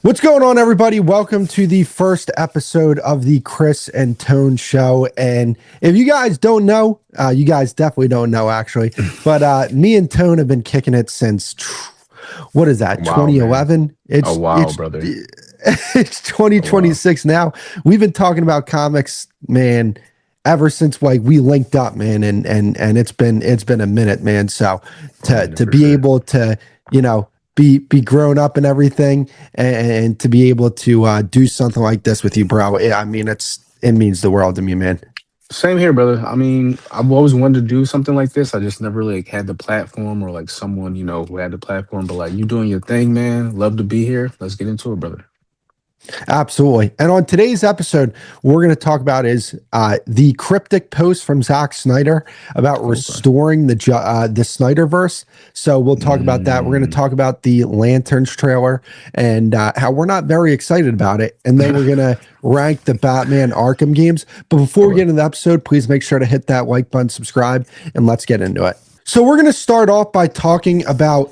What's going on, everybody? Welcome to the first episode of the Kris and Tone Show. And if you guys don't know, you guys definitely don't know, actually, but me and Tone have been kicking it since, what is that, Wow, 2011? man. Oh, wow, brother. It's Oh, wow. 2026 now. We've been talking about comics, man, ever since like we linked up, man, and it's been a minute, man. So A to minute to for be sure. able to, be grown up and everything, and to be able to do something like this with you, bro. I mean, it means the world to me, man. Same here, brother. I mean, I've always wanted to do something like this. I just never really had the platform or like someone, who had the platform. But like you doing your thing, man. Love to be here. Let's get into it, brother. Absolutely. And on today's episode, what we're going to talk about is the cryptic post from Zack Snyder about Okay. restoring the Snyderverse. So we'll talk about that. We're going to Mm. talk about the Lanterns trailer and how we're not very excited about it. And then we're going to rank the Batman Arkham games. But before we Okay. get into the episode, please make sure to hit that like button, subscribe, and let's get into it. So we're going to start off by talking about,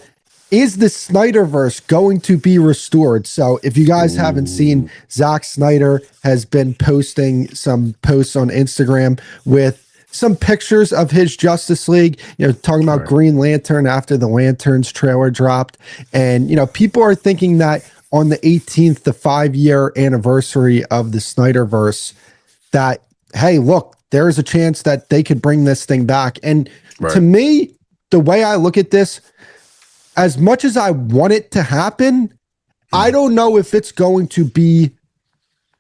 is the Snyderverse going to be restored? So if you guys haven't seen, Ooh. Zack Snyder has been posting some posts on Instagram with some pictures of his Justice League, talking about Right. Green Lantern after the Lanterns trailer dropped. And, people are thinking that on the 18th, the 5-year anniversary of the Snyderverse, that, hey, look, there's a chance that they could bring this thing back. And to Right. me, the way I look at this, as much as I want it to happen, I Mm. don't know if it's going to be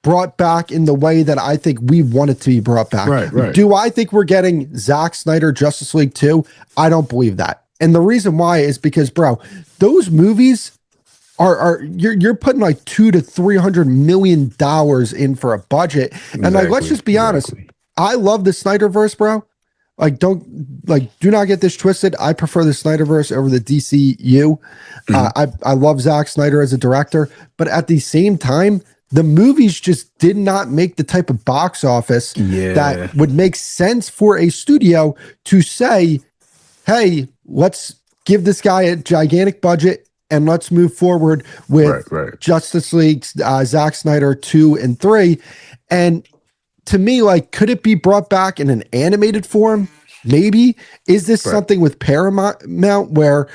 brought back in the way that I think we want it to be brought back. Right. Right. Do I think we're getting Zack Snyder Justice League 2? I don't believe that. And the reason why is because, bro, those movies are you're putting like 200 to 300 million dollars in for a budget. And like, let's Exactly. just be honest. Exactly. I love the Snyderverse, bro. Like, do not get this twisted. I prefer the Snyderverse over the DCU. Mhm. I love Zack Snyder as a director, but at the same time, the movies just did not make the type of box office Yeah. that would make sense for a studio to say, hey, let's give this guy a gigantic budget and let's move forward Right. with Right. Justice League, Zack Snyder 2 and 3. And to me, like, could it be brought back in an animated form? Maybe. Is this Right. something with Paramount where,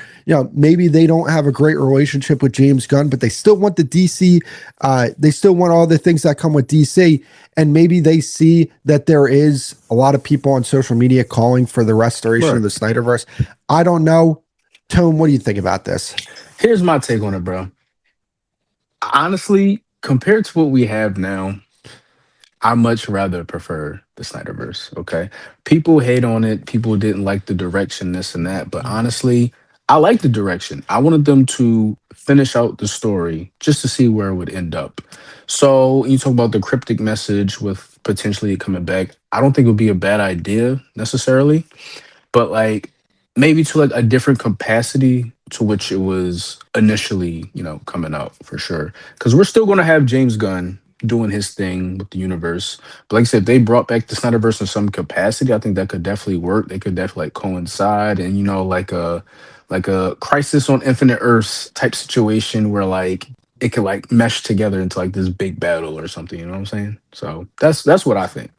maybe they don't have a great relationship with James Gunn, but they still want the DC, they still want all the things that come with DC. And maybe they see that there is a lot of people on social media calling for the restoration of Right. the Snyderverse. I don't know. Tone, what do you think about this? Here's my take on it, bro. Honestly, compared to what we have now, I much rather prefer the Snyderverse. Okay. People hate on it. People didn't like the direction, this and that. But honestly, I like the direction. I wanted them to finish out the story just to see where it would end up. So you talk about the cryptic message with potentially it coming back. I don't think it would be a bad idea necessarily, but like maybe to like a different capacity to which it was initially, coming out for sure. Because we're still going to have James Gunn doing his thing with the universe. But like I said, if they brought back the Snyderverse in some capacity, I think that could definitely work. They could definitely like coincide and like a Crisis on Infinite Earths type situation where like it could like mesh together into like this big battle or something. You know what I'm saying? So that's what I think.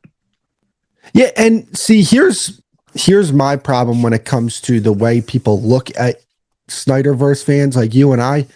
Yeah, and see, here's my problem when it comes to the way people look at Snyderverse fans like you and I.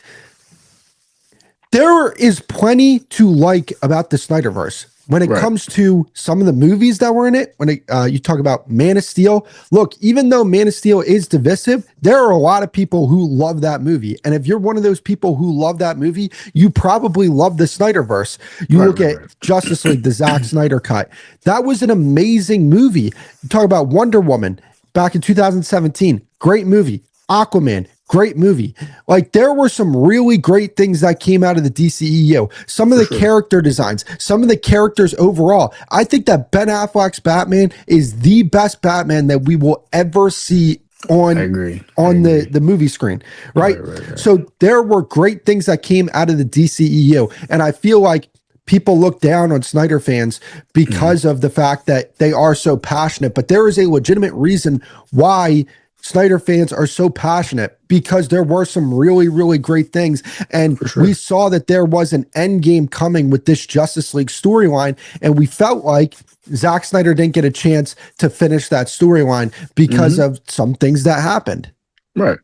There is plenty to like about the Snyderverse when it Right. comes to some of the movies that were in it. When you talk about Man of Steel, look, even though Man of Steel is divisive, there are a lot of people who love that movie. And if you're one of those people who love that movie, you probably love the Snyderverse. You Right. look Right. at Right. Justice League, the Zack Snyder cut. That was an amazing movie. You talk about Wonder Woman back in 2017, great movie. Aquaman, great movie. Like, there were some really great things that came out of the DCEU. Some of For the sure. character designs, some of the characters overall. I think that Ben Affleck's Batman is the best Batman that we will ever see I on agree. I on the agree. the movie screen, right? Right. Right. Right. So there were great things that came out of the DCEU, and I feel like people look down on Snyder fans Mhm. because of the fact that they are so passionate, but there is a legitimate reason why Snyder fans are so passionate because there were some really, really great things. And For sure. we saw that there was an end game coming with this Justice League storyline. And we felt like Zack Snyder didn't get a chance to finish that storyline because of some things that happened. Right.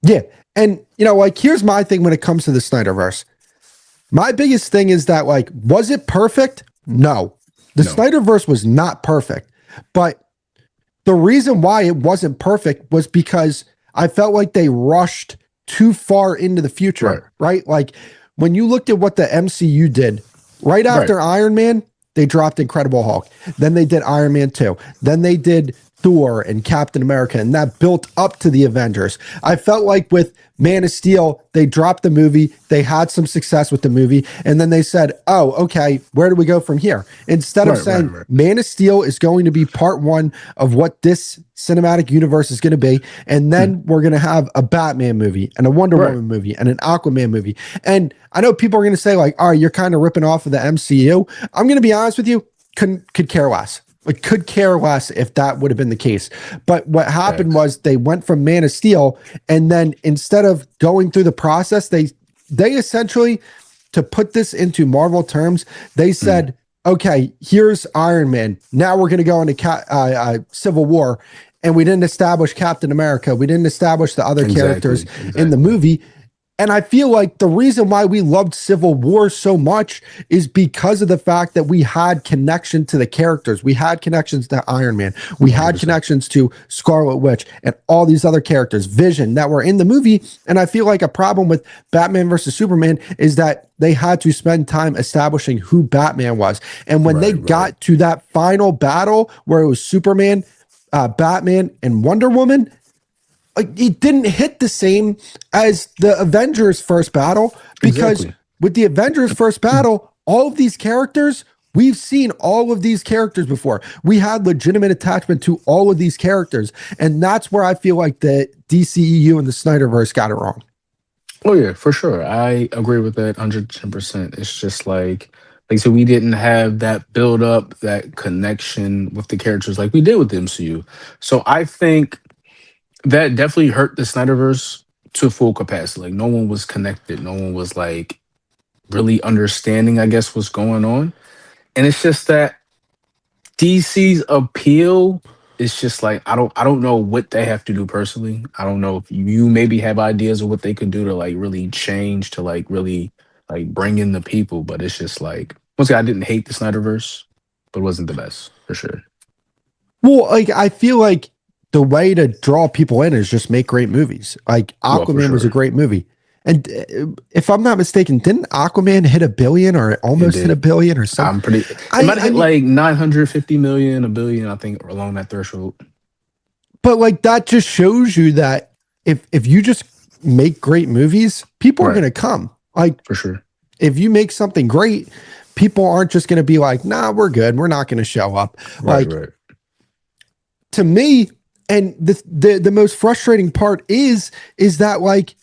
Yeah. And, like, here's my thing when it comes to the Snyderverse. My biggest thing is that, like, was it perfect? No. The Snyderverse was not perfect. But the reason why it wasn't perfect was because I felt like they rushed too far into the future, right? Like, when you looked at what the MCU did, right after Iron Man, they dropped Incredible Hulk. Then they did Iron Man 2. Then they did Thor and Captain America, and that built up to the Avengers. I felt like with Man of Steel, they dropped the movie, they had some success with the movie, and then they said, oh, okay, where do we go from here? Instead of saying Man of Steel is going to be part one of what this cinematic universe is going to be, and then we're going to have a Batman movie and a Wonder Woman movie and an Aquaman movie. And I know people are going to say, like, all right, you're kind of ripping off of the MCU. I'm going to be honest with you, could care less. Like, could care less if that would have been the case. But what happened was they went from Man of Steel, and then instead of going through the process, they essentially, to put this into Marvel terms, they said, okay, here's Iron Man. Now we're going to go into Civil War. And we didn't establish Captain America. We didn't establish the other characters in the movie. And I feel like the reason why we loved Civil War so much is because of the fact that we had connection to the characters. We had connections to Iron Man. We had 100%. Connections to Scarlet Witch and all these other characters, Vision, that were in the movie. And I feel like a problem with Batman versus Superman is that they had to spend time establishing who Batman was. And when they got to that final battle where it was Superman, Batman, and Wonder Woman, like, it didn't hit the same as the Avengers first battle, because with the Avengers first battle, all of these characters, we've seen all of these characters before. We had legitimate attachment to all of these characters. And that's where I feel like the DCEU and the Snyderverse got it wrong. Oh yeah, for sure. I agree with that 110%. It's just like so we didn't have that build up, that connection with the characters like we did with the MCU. So I think that definitely hurt the Snyderverse to full capacity. Like, no one was connected. No one was, like, really understanding, I guess, what's going on. And it's just that DC's appeal is just like, I don't know what they have to do personally. I don't know if you maybe have ideas of what they could do to, like, really change, to, like, really, like, bring in the people. But it's just like, once again, I didn't hate the Snyderverse, but it wasn't the best, for sure. Well, like, I feel like the way to draw people in is just make great movies. Like, Aquaman was a great movie. And if I'm not mistaken, didn't Aquaman hit $1 billion or almost hit $1 billion or something? It might have hit like 950 million, $1 billion, I think, along that threshold. But, like, that just shows you that if you just make great movies, people are going to come. Like, for sure. If you make something great, people aren't just going to be like, nah, we're good, we're not going to show up. To me, and the most frustrating part is that, like,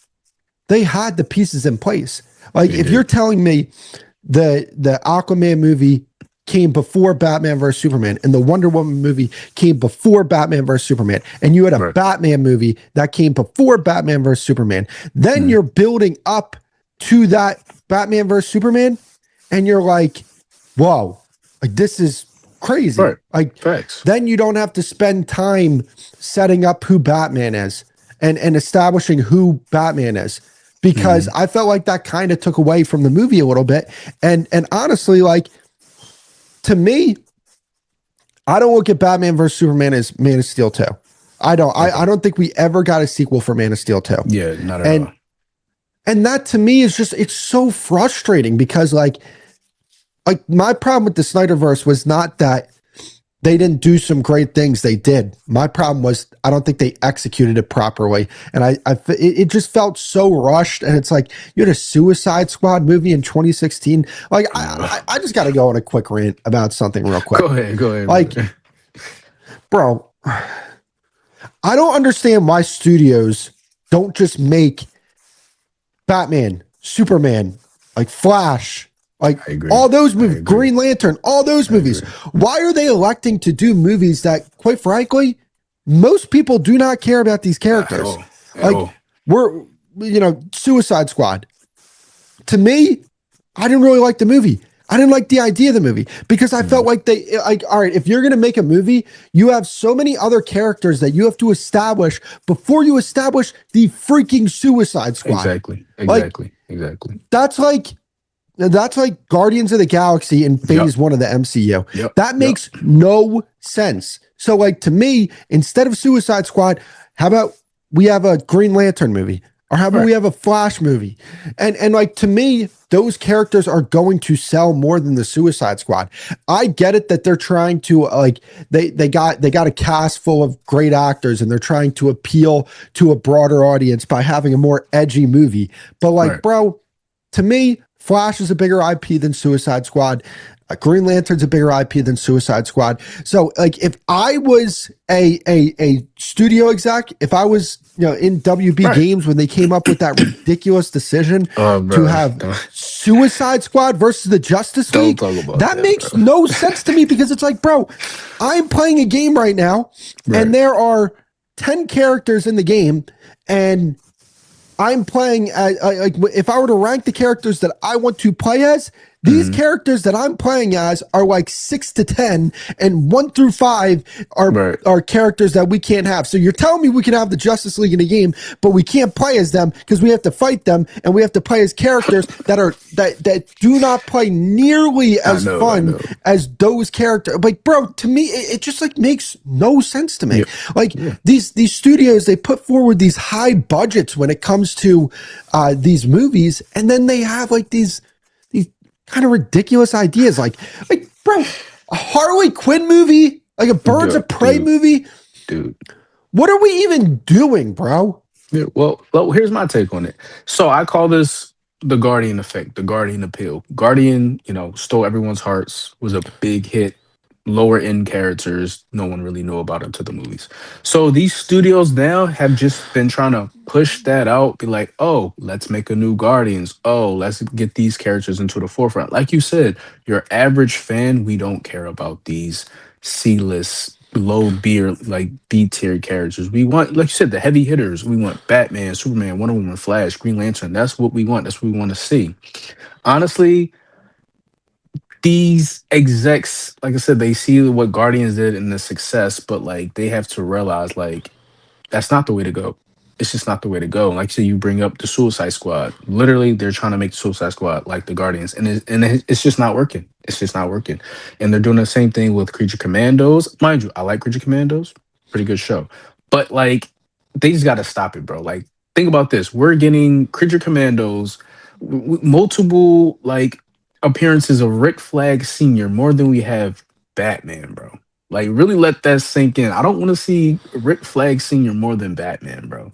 they had the pieces in place. Like, if you're telling me the Aquaman movie came before Batman vs Superman and the Wonder Woman movie came before Batman vs Superman, and you had a Batman movie that came before Batman vs Superman, then you're building up to that Batman vs Superman, and you're like, whoa, like, this is crazy. Like, facts. Then you don't have to spend time setting up who Batman is and establishing who Batman is, because I felt like that kind of took away from the movie a little bit. And honestly, like, to me, I don't look at Batman versus Superman as Man of Steel 2. I don't. I don't think we ever got a sequel for Man of Steel 2. Yeah, not at all. And that, to me, is just, it's so frustrating, because like my problem with the Snyderverse was not that they didn't do some great things. They did. My problem was, I don't think they executed it properly. And it just felt so rushed. And it's like, you had a Suicide Squad movie in 2016. Like, I just got to go on a quick rant about something real quick. Go ahead. Like, bro, I don't understand why studios don't just make Batman, Superman, like Flash, like all those movies, Green Lantern, all those movies. Why are they electing to do movies that, quite frankly, most people do not care about these At characters. all. At Like all. we're, Suicide Squad. To me, I didn't really like the movie. I didn't like the idea of the movie because I felt like all right, if you're going to make a movie, you have so many other characters that you have to establish before you establish the freaking Suicide Squad. Exactly. Like, Exactly. that's like Guardians of the Galaxy in phase one of the MCU. Yep. That makes no sense. So, like, to me, instead of Suicide Squad, how about we have a Green Lantern movie? Or how about we have a Flash movie? And like, to me, those characters are going to sell more than the Suicide Squad. I get it that they're trying to like they got a cast full of great actors and they're trying to appeal to a broader audience by having a more edgy movie. But like, bro, to me, Flash is a bigger IP than Suicide Squad. Green Lantern's a bigger IP than Suicide Squad. So, like, if I was a studio exec, if I was in WB Games when they came up with that ridiculous decision to have Suicide Squad versus the Justice League, that makes no sense to me because it's like, bro, I'm playing a game right now, and there are 10 characters in the game, and I'm playing like if I were to rank the characters that I want to play as, these characters that I'm playing as are like 6 to 10, and 1 through 5 are characters that we can't have. So you're telling me we can have the Justice League in a game, but we can't play as them because we have to fight them, and we have to play as characters that do not play nearly as fun as those characters. Like, bro, to me, it just like makes no sense to me. These studios, they put forward these high budgets when it comes to these movies, and then they have like these kind of ridiculous ideas, like bro, a Harley Quinn movie, like a Birds of Prey movie, dude. What are we even doing, bro? Yeah, well, here's my take on it. So I call this the Guardian effect, the Guardian appeal. Guardian, stole everyone's hearts, was a big hit. Lower end characters, no one really knew about until the movies. So these studios now have just been trying to push that out, be like, oh, let's make a new Guardians. Oh, let's get these characters into the forefront. Like you said, your average fan, we don't care about these C-list, low beer, like B-tier characters. We want, like you said, the heavy hitters. We want Batman, Superman, Wonder Woman, Flash, Green Lantern. That's what we want. That's what we want to see. Honestly, these execs, like I said, they see what Guardians did and the success, but like they have to realize like that's not the way to go. It's just not the way to go. Like, so you bring up the Suicide Squad. Literally, they're trying to make the Suicide Squad like the Guardians, and it's just not working. It's just not working. And they're doing the same thing with Creature Commandos. Mind you, I like Creature Commandos. Pretty good show. But like, they just got to stop it, bro. Like, think about this. We're getting Creature Commandos, multiple like appearances of Rick Flag Sr. more than we have Batman, bro. Like, really let that sink in. I don't want to see Rick Flag Sr. more than Batman, bro.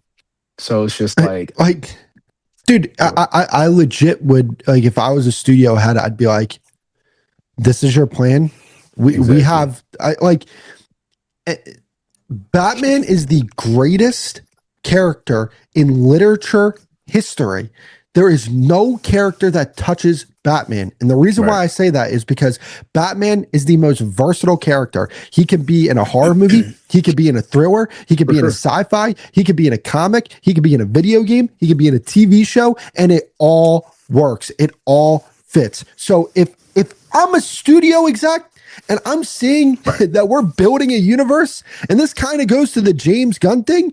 So it's just like, dude, I legit would, like, if I was a studio head, I'd be like, this is your plan. We have, Batman is the greatest character in literature history. There is no character that touches Batman. And the reason why I say that is because Batman is the most versatile character. He can be in a horror movie. He could be in a thriller. He could be in a sci-fi. He could be in a comic. He could be in a video game. He could be in a TV show. And it all works. It all fits. So if I'm a studio exec and I'm seeing that we're building a universe, and this kind of goes to the James Gunn thing,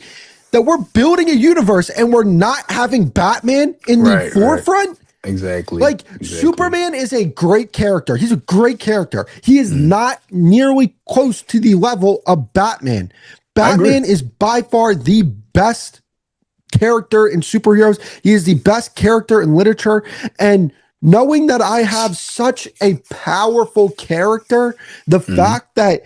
that we're building a universe and we're not having Batman in the forefront. Exactly. Like, Superman is a great character. He's a great character. He is not nearly close to the level of Batman. Batman is by far the best character in superheroes. He is the best character in literature. And knowing that I have such a powerful character, the fact that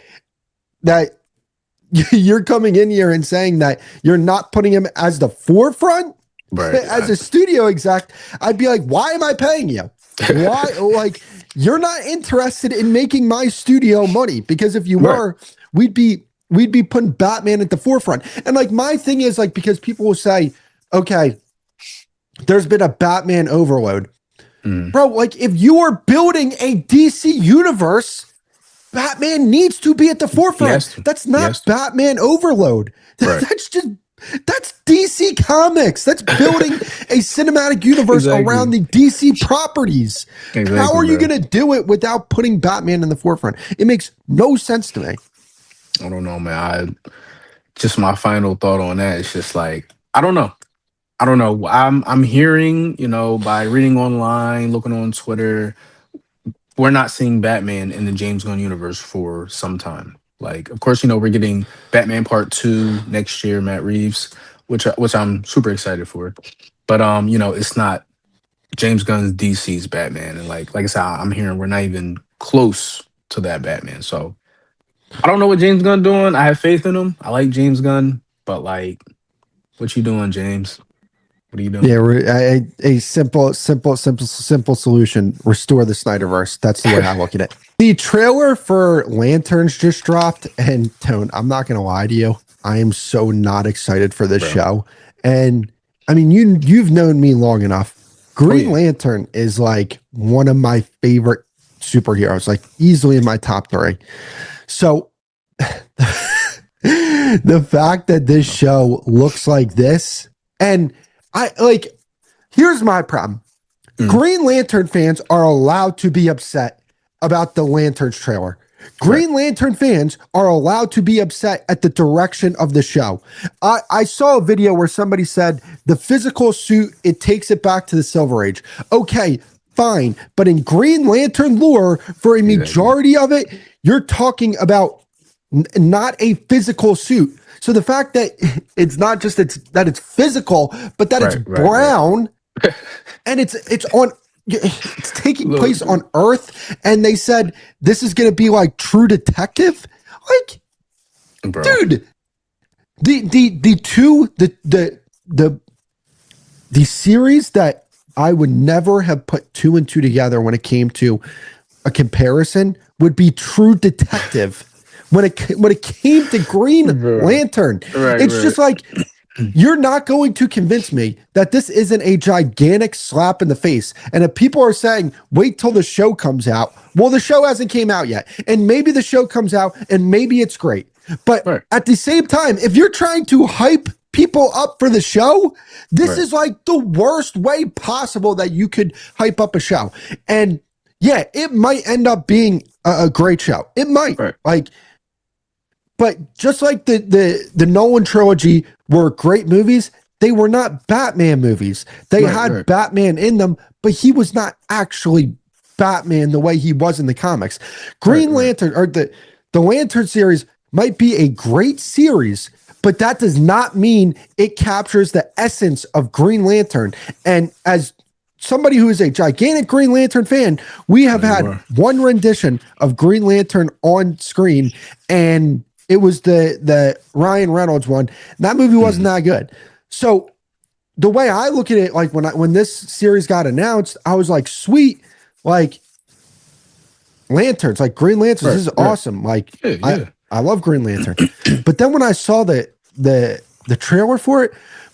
you're coming in here and saying that you're not putting him as the forefront, as a studio exec, I'd be like, why am I paying you? Why? Like, you're not interested in making my studio money, because if you were, we'd be putting Batman at the forefront. And like, my thing is, like, because people will say, okay, there's been a Batman overload. Bro, like, if you are building a DC universe, Batman needs to be at the He forefront. has to. That's He has not to. Batman overload. Right. That's just that's DC Comics. That's building a cinematic universe around Exactly. the DC properties. How Exactly, are you bro. going to do it without putting Batman in the forefront? It makes no sense to me. I don't know, man. Just my final thought on that is just like I don't know. I don't know. I'm hearing, by reading online, looking on Twitter, we're not seeing Batman in the James Gunn universe for some time. Like, of course, we're getting Batman Part Two next year, Matt Reeves, which I'm super excited for. But it's not James Gunn's DC's Batman, and like I said, I'm hearing we're not even close to that Batman. So I don't know what James Gunn doing. I have faith in him. I like James Gunn, but like, what you doing, James? What are you Yeah, doing? a simple solution. Restore the Snyderverse. That's the way I look at it. The trailer for Lanterns just dropped, and Tone, I'm not going to lie to you. I am so not excited for this Bro. show. And I mean, you've known me long enough. Oh Green yeah. Lantern is like one of my favorite superheroes, like easily in my top three. So the fact that this show looks like this, and I like, here's my problem. Mm, Green Lantern fans are allowed to be upset about the Lanterns trailer. right. Green Lantern fans are allowed to be upset at the direction of the show. I saw a video where somebody said the physical suit, it takes it back to the Silver Age. Okay, fine. But in Green Lantern lore, for a Exactly. majority of it, you're talking about not a physical suit. So the fact that it's not just that it's physical, but that it's Right. Right. Right. brown and it's taking Look, place on Earth, and they said this is going to be like True Detective. Like, bro. dude, the the series that I would never have put two and two together when it came to a comparison would be True Detective. When it came to Green Bro. Lantern, Right. it's Right. just like you're not going to convince me that this isn't a gigantic slap in the face. And if people are saying, wait till the show comes out, well, the show hasn't came out yet. And maybe the show comes out and maybe it's great. But Right. at the same time, if you're trying to hype people up for the show, this Right. is like the worst way possible that you could hype up a show. And yeah, it might end up being a great show. It might. Right. Like, but just like the Nolan trilogy were great movies, they were not Batman movies. They Right. had Right. Batman in them, but he was not actually Batman the way he was in the comics. Right. Green Right. Lantern or the Lantern series might be a great series, but that does not mean it captures the essence of Green Lantern. And as somebody who is a gigantic Green Lantern fan, we have You had are. one rendition of Green Lantern on screen, and it was the Ryan Reynolds one. That movie wasn't Mhm. that good. So the way I look at it, like when this series got announced, I was like, sweet, like Lanterns, like Green Lanterns, Right. this is Right. awesome. Like Yeah. Yeah. I love Green Lantern. But then when I saw the trailer for it,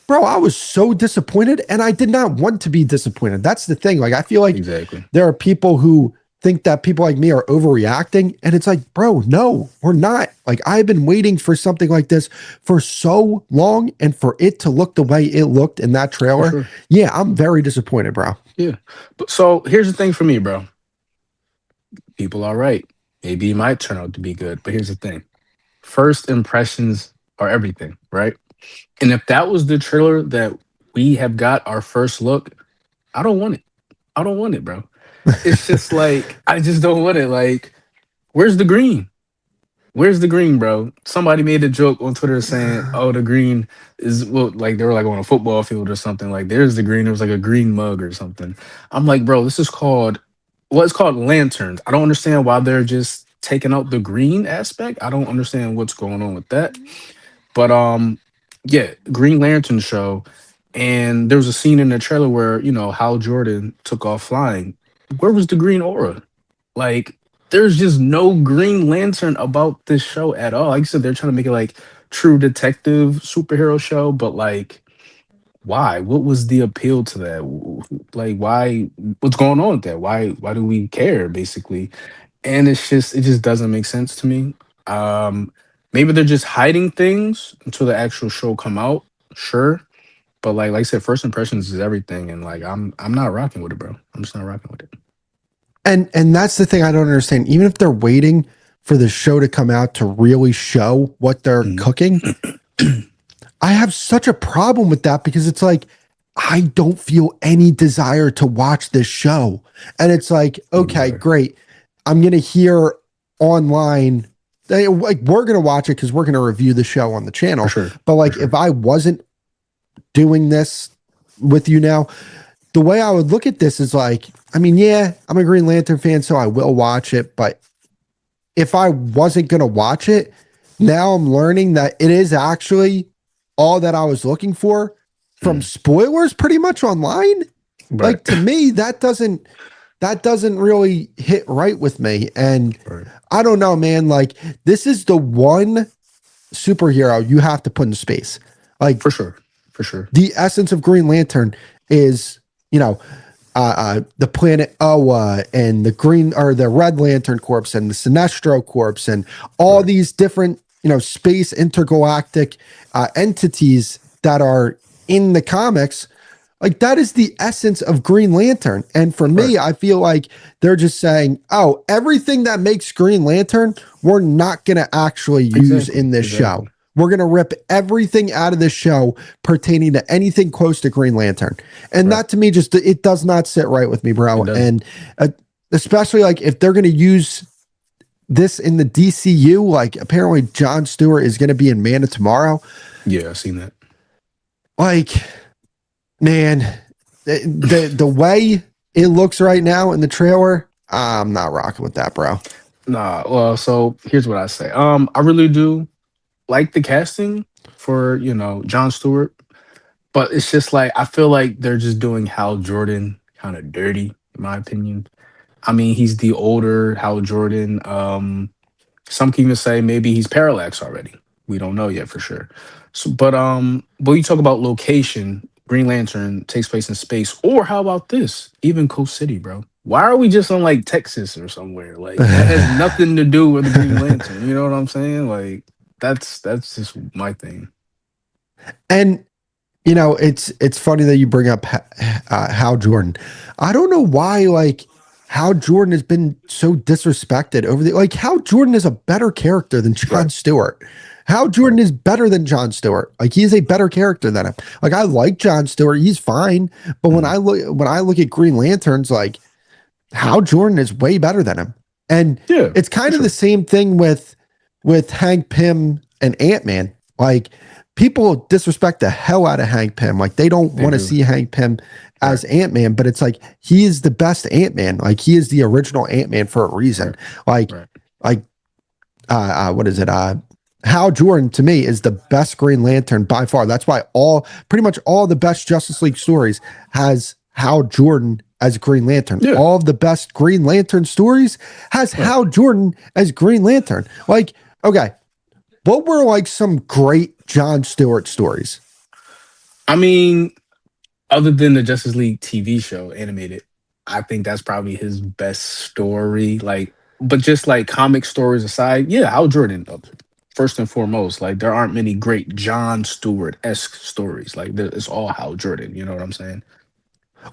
bro, I was so disappointed, and I did not want to be disappointed. That's the thing. Like I feel like Exactly. there are people who think that people like me are overreacting, and it's like, bro, no, we're not. Like I've been waiting for something like this for so long, and for it to look the way it looked in that For trailer, sure. yeah, I'm very disappointed, bro. Yeah. But so here's the thing for me, bro. People are right. Maybe it might turn out to be good, but here's the thing. First impressions are everything, right? And if that was the trailer that we have got our first look, I don't want it. I don't want it, bro. It's just like I just don't want it. Like, where's the green? Where's the green, bro? Somebody made a joke on Twitter saying, "Oh, the green is well, like they were like on a football field or something. Like, there's the green. There was like a green mug or something." I'm like, bro, this is called it's called lanterns. I don't understand why they're just taking out the green aspect. I don't understand what's going on with that. But yeah, Green Lantern show, and there was a scene in the trailer where Hal Jordan took off flying. Where was the green aura? Like, there's just no Green Lantern about this show at all. Like I said, they're trying to make it like true detective superhero show, but like, why? What was the appeal to that? Like, why? What's going on with that? Why? Why do we care? Basically, and it just doesn't make sense to me. Um, Maybe they're just hiding things until the actual show come out. Sure, but like I said, first impressions is everything, and like I'm not rocking with it, bro. I'm just not rocking with it. And that's the thing I don't understand. Even if they're waiting for the show to come out to really show what they're Mhm. cooking, I have such a problem with that because it's like I don't feel any desire to watch this show. And it's like, Me okay, neither, great. I'm going to hear online like we're going to watch it cuz we're going to review the show on the for channel. sure, But for like if sure. I wasn't doing this with you now, the way I would look at this is like, I mean, yeah, I'm a Green Lantern fan, so I will watch it. But if I wasn't going to watch it, now I'm learning that it is actually all that I was looking for from Mm. spoilers pretty much online. Right, Like to me, that doesn't really hit right with me. And right, I don't know, man. Like this is the one superhero you have to put in space. Like for sure, for sure. the essence of Green Lantern is, you know, the planet Oa and the green or the Red Lantern Corps and the Sinestro Corps and all Right, these different, space intergalactic entities that are in the comics. Like that is the essence of Green Lantern. And for right. me, I feel like they're just saying, oh, everything that makes Green Lantern, we're not going to actually use Exactly, in this show. exactly. We're going to rip everything out of this show pertaining to anything close to Green Lantern. And Right. that to me just it does not sit right with me, It bro. doesn't. And especially like if they're going to use this in the DCU, like apparently John Stewart is going to be in Man of Tomorrow. Yeah, I seen that. Like, man, the way it looks right now in the trailer, I'm not rocking with that, bro. Nah, well, so here's what I say. I really do like the casting for, John Stewart, but it's just like I feel like they're just doing Hal Jordan kind of dirty, in my opinion. I mean, he's the older Hal Jordan. Some can even say maybe he's parallax already. We don't know yet for sure. So, but you talk about location, Green Lantern takes place in space, or how about this? Even Coast City, bro. Why are we just on like Texas or somewhere? Like that has nothing to do with the Green Lantern. You know what I'm saying? Like that's just my thing. And it's funny that you bring up Hal Jordan. I don't know why like Hal Jordan has been so disrespected over the like Hal Jordan is a better character than John Right, Stewart. Hal right. Jordan is better than John Stewart. Like he is a better character than him. Like I like John Stewart, he's fine. But Mhm. when I look at Green Lanterns, like Hal Jordan is way better than him. And Yeah, it's for kind of the sure. same thing with Hank Pym and Ant-Man. Like people disrespect the hell out of Hank Pym. Like they don't They want to do. see Hank Pym Right, as Ant-Man, but it's like he is the best Ant-Man. Like he is the original Ant-Man for a reason. right, Like right. like what is it? Hal Jordan to me is the best Green Lantern by far. That's why pretty much all the best Justice League stories has Hal Jordan as Green Lantern. Yeah, All of the best Green Lantern stories has right. Hal Jordan as Green Lantern. Like, okay, what were like some great John Stewart stories? I mean, other than the Justice League TV show animated, I think that's probably his best story. Like, but just like comic stories aside, yeah, Hal Jordan, first and foremost. Like, there aren't many great John Stewart esque stories. Like, it's all Hal Jordan. You know what I'm saying?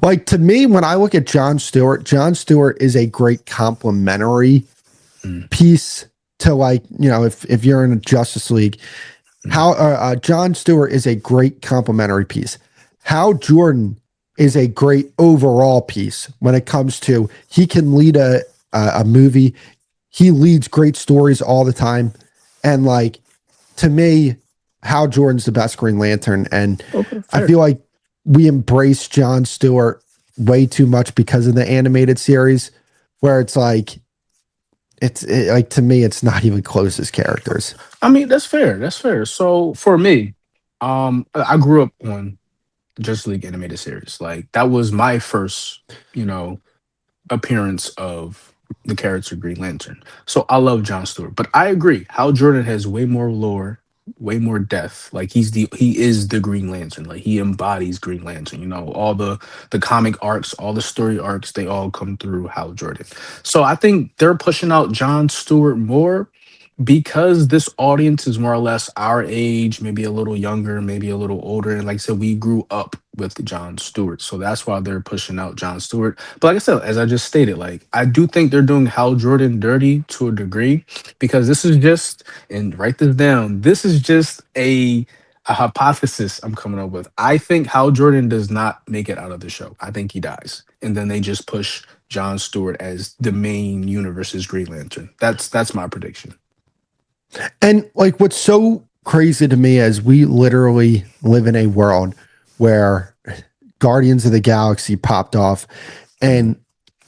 Like to me, when I look at John Stewart is a great complementary Mm, piece to like, if you're in a Justice League, mm, how John Stewart is a great complementary piece. How Jordan is a great overall piece when it comes to he can lead a movie. He leads great stories all the time, and like to me, Hal Jordan's the best Green Lantern, and okay, I fair. feel like we embrace John Stewart way too much because of the animated series, where it's like like to me, it's not even close as characters. I mean, that's fair. That's fair. So for me, I grew up on Justice League animated series. Like that was my first, you know, appearance of the character Green Lantern. So I love John Stewart, but I agree. Hal Jordan has way more lore, way more depth. Like he is the Green Lantern. Like he embodies Green Lantern. You know, all the comic arcs, all the story arcs, they all come through Hal Jordan. So I think they're pushing out John Stewart more because this audience is more or less our age, maybe a little younger, maybe a little older. And like I said, we grew up with John Stewart. So that's why they're pushing out John Stewart. But like I said, as I just stated, like I do think they're doing Hal Jordan dirty to a degree because this is just, and write this down, this is just a hypothesis I'm coming up with. I think Hal Jordan does not make it out of the show. I think he dies. And then they just push John Stewart as the main universe's Green Lantern. That's my prediction. And like what's so crazy to me is we literally live in a world where Guardians of the Galaxy popped off and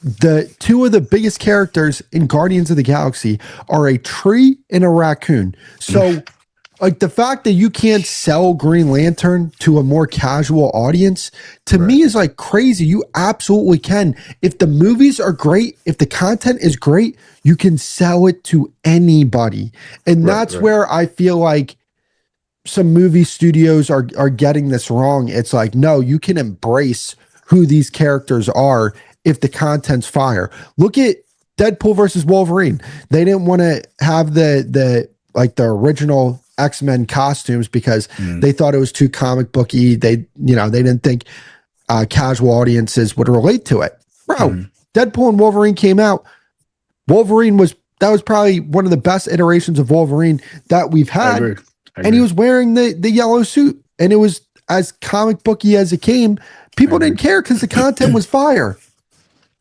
the two of the biggest characters in Guardians of the Galaxy are a tree and a raccoon. So like the fact that you can't sell Green Lantern to a more casual audience to me is like crazy. You absolutely can. If the movies are great, if the content is great, you can sell it to anybody. And that's where I feel like some movie studios are getting this wrong. It's like, no, you can embrace who these characters are if the content's fire. Look at Deadpool versus Wolverine. They didn't want to have the like the original X-Men costumes because they thought it was too comic booky. They didn't think casual audiences would relate to it. Bro, Deadpool and Wolverine came out. That was probably one of the best iterations of Wolverine that we've I had. agree. I And he agree. was wearing the yellow suit. And it was as comic booky as it came. I People agree. didn't care because the content was fire.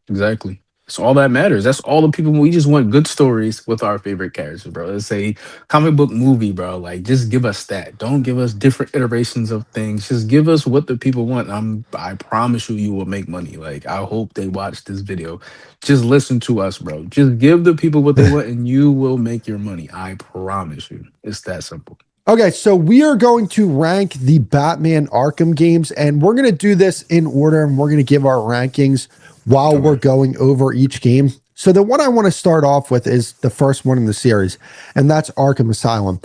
Exactly. That's all that matters. That's all the people. We just want good stories with our favorite characters, bro. It's a comic book movie, bro. Like, just give us that. Don't give us different iterations of things. Just give us what the people want. I promise you, you will make money. Like, I hope they watch this video. Just listen to us, bro. Just give the people what they want, and you will make your money. I promise you. It's that simple. Okay, so we are going to rank the Batman Arkham games, and we're going to do this in order, and we're going to give our rankings while we're Okay. going over each game. So the one I want to start off with is the first one in the series, and that's Arkham Asylum.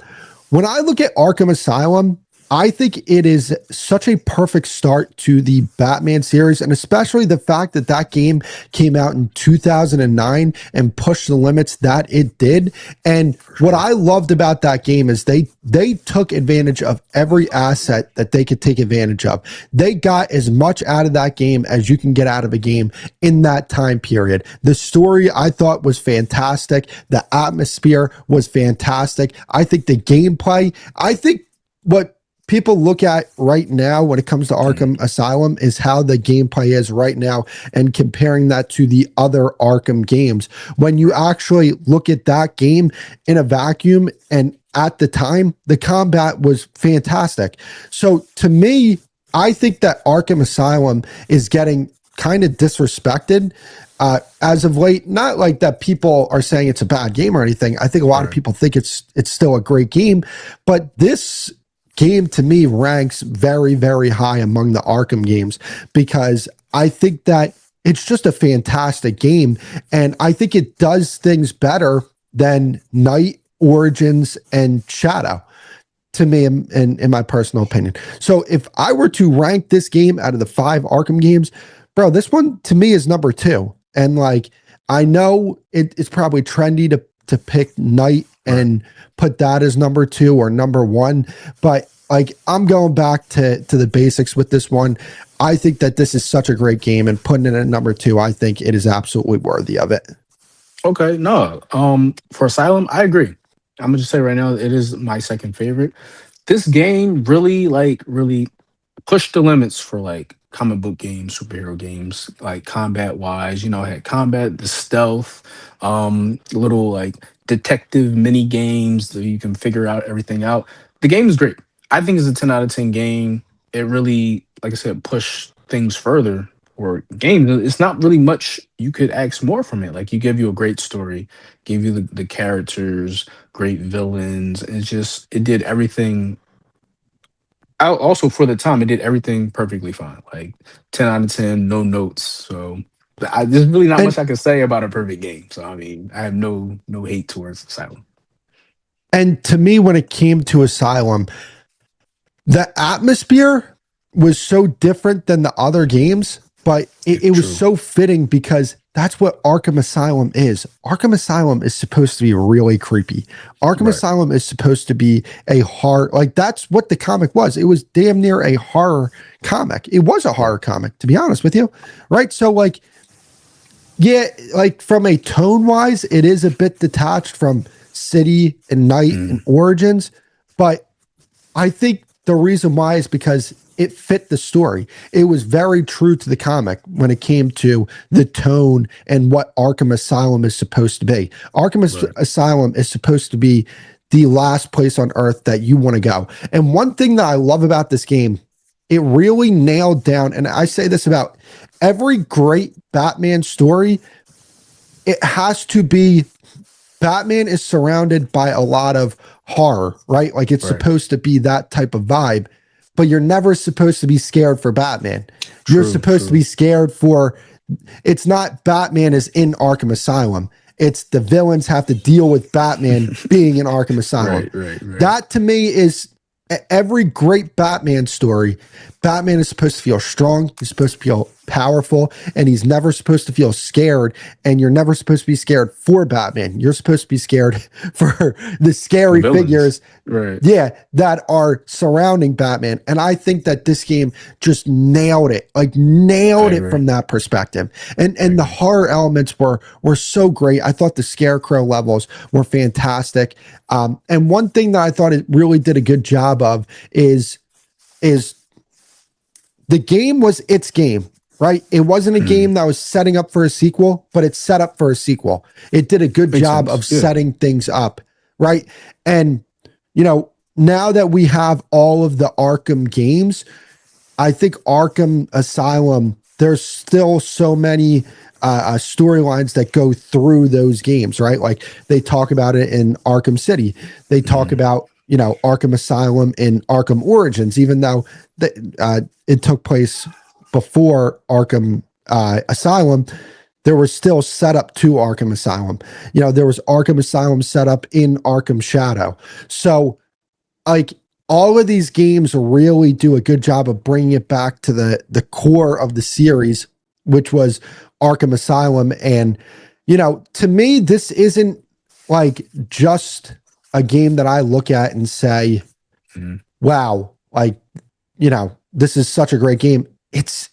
When I look at Arkham Asylum, I think it is such a perfect start to the Batman series, and especially the fact that that game came out in 2009 and pushed the limits that it did. And what I loved about that game is they took advantage of every asset that they could take advantage of. They got as much out of that game as you can get out of a game in that time period. The story I thought was fantastic. The atmosphere was fantastic. I think the gameplay, I think what people look at right now when it comes to Arkham Asylum is how the gameplay is right now and comparing that to the other Arkham games. When you actually look at that game in a vacuum and at the time, the combat was fantastic. So to me, I think that Arkham Asylum is getting kind of disrespected as of late. Not like that people are saying it's a bad game or anything. I think a lot of people think it's still a great game, but this game to me ranks very, very high among the Arkham games because I think that it's just a fantastic game. And I think it does things better than Night, Origins, and Shadow to me, in my personal opinion. So if I were to rank this game out of the 5 Arkham games, bro, this one to me is number 2. And like, I know it's probably trendy to pick Night and put that as number 2 or number 1, but like I'm going back to the basics with this one. I think that this is such a great game, and putting it at number 2, I think it is absolutely worthy of it. Okay, no. For Asylum, I agree. I'm gonna just say right now, it is my second favorite. This game really pushed the limits for like comic book games, superhero games, like combat wise. You know, it had combat, the stealth, little like detective mini games that you can figure out everything out. The game is great. I think it's a 10 out of 10 game. It really, like I said, pushed things further. Or games, it's not really much you could ask more from it. Like you give you a great story, gave you the characters, great villains. It's just it did everything also for the time, it did everything perfectly fine. Like 10 out of 10, no notes. So there's really not much And I can say about a perfect game. So I mean, I have no hate towards Asylum. And to me, when it came to Asylum, the atmosphere was so different than the other games, but it was so fitting because that's what Arkham Asylum is. Arkham Asylum is supposed to be really creepy. Arkham Asylum is supposed to be a horror, like that's what the comic was. It was damn near a horror comic. It was a horror comic, to be honest with you. Right. So like, yeah, like from a tone wise, it is a bit detached from City and Night and Origins, but I think the reason why is because it fit the story. It was very true to the comic when it came to the tone and what Arkham Asylum is supposed to be. Arkham Asylum is supposed to be the last place on earth that you want to go. And one thing that I love about this game, it really nailed down, and I say this about every great Batman story, it has to be Batman is surrounded by a lot of horror, right? Like it's supposed to be that type of vibe, but you're never supposed to be scared for Batman. You're supposed to be scared for, it's not Batman is in Arkham Asylum. It's the villains have to deal with Batman being in Arkham Asylum. That to me is every great Batman story. Batman is supposed to feel strong. He's supposed to feel powerful, and he's never supposed to feel scared. And you're never supposed to be scared for Batman. You're supposed to be scared for the scary figures, that are surrounding Batman. And I think that this game just nailed it, from that perspective. And the horror elements were so great. I thought the Scarecrow levels were fantastic. And one thing that I thought it really did a good job of is the game was its game, right? It wasn't a game that was setting up for a sequel, but it set up for a sequel. It did a good job of setting things up, right? And, you know, now that we have all of the Arkham games, I think Arkham Asylum, there's still so many storylines that go through those games, right? Like they talk about it in Arkham City. They talk about, you know, Arkham Asylum in Arkham Origins, even though it took place before Arkham Asylum, there was still set up to Arkham Asylum. You know, there was Arkham Asylum set up in Arkham Shadow. So like all of these games really do a good job of bringing it back to the core of the series, which was Arkham Asylum. And, you know, to me, this isn't like just a game that I look at and say, wow, like, you know, this is such a great game. It's